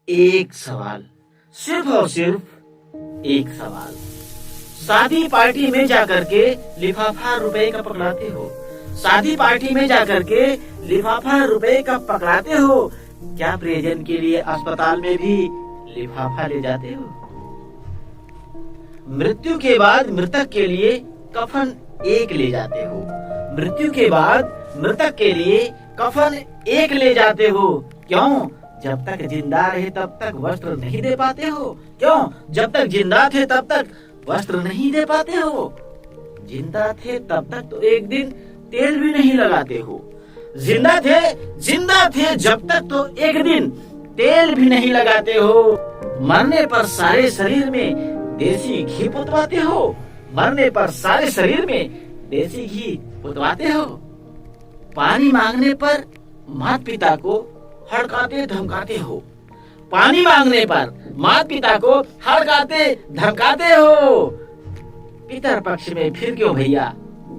एक सवाल, सिर्फ और सिर्फ एक सवाल। शादी पार्टी में जाकर के लिफाफा रुपए का पकड़ाते हो, शादी पार्टी में जाकर के लिफाफा रुपए का पकड़ाते हो। क्या प्रियजन के लिए अस्पताल में भी लिफाफा ले जाते हो? मृत्यु के बाद मृतक के लिए कफन एक ले जाते हो, मृत्यु के बाद मृतक के लिए कफन एक ले जाते हो। क्यों? जब तक जिंदा रहे तब तक वस्त्र नहीं दे पाते हो। क्यों? जब तक जिंदा थे तब तक वस्त्र नहीं दे पाते हो। जिंदा थे तब तक तो एक दिन तेल भी नहीं लगाते हो। जिंदा थे जब तक तो एक दिन तेल भी नहीं लगाते हो। मरने पर सारे शरीर में देसी घी पुतवाते हो, मरने पर सारे शरीर में देसी घी पुतवाते हो। पानी मांगने पर माता पिता को हड़काते धमकाते हो, पानी मांगने पर माता पिता को हड़काते धमकाते हो। पितर पक्ष में फिर क्यों भैया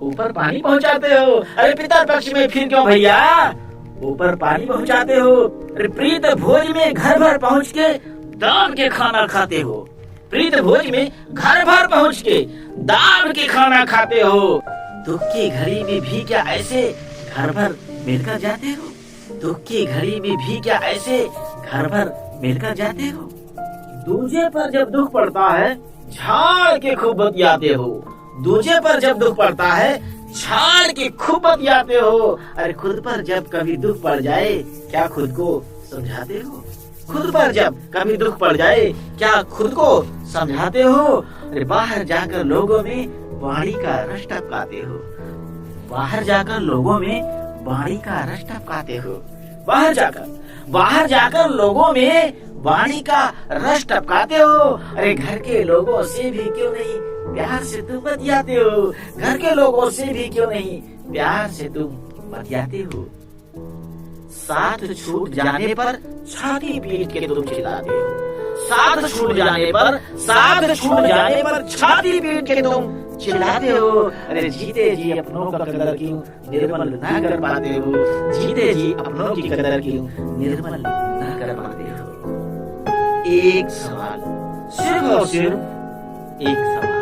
ऊपर पानी पहुंचाते हो? अरे पितर पक्ष में फिर क्यों भैया ऊपर पानी पहुंचाते हो? अरे प्रीत भोज में घर भर पहुंच के दाब के खाना खाते हो, प्रीत भोज में घर भर पहुंच के दाब के खाना खाते हो। दुख की घड़ी में भी क्या ऐसे घर भर मिलकर जाते हो? दुख की घड़ी में भी क्या ऐसे घर भर मिलकर जाते हो? दूजे पर जब दुख पड़ता है झाड़ के खूब बतियाते हो, दूजे पर जब दुख पड़ता है झाड़ के खूब बतियाते हो। अरे खुद पर जब कभी दुख पड़ जाए क्या खुद को समझाते हो? खुद पर जब कभी दुख पड़ जाए क्या खुद को समझाते हो? अरे बाहर जाकर लोगों में वाणी का रस टपकाते हो, बाहर जाकर लोगों में वाणी का रस टपकाते हो। बाहर जाकर लोगों में वाणी का रस टपकाते हो। अरे घर के लोगों से भी क्यों नहीं प्यार से तुम बतियाते हो? घर के लोगों से भी क्यों नहीं प्यार से तुम बतियाते हो? साथ छूट जाने पर छाती पीट के तुम चिल्लाते हो, साथ छूट जाने पर छाती पीट के तुम चिल्लाते हो। अरे जीते जी अपनों का कदर क्यों निर्मल ना कर पाते हो? जीते जी अपनों की कदर क्यों निर्मल ना कर पाते हो? एक सवाल, सिर्फ और सिर्फ एक सवाल।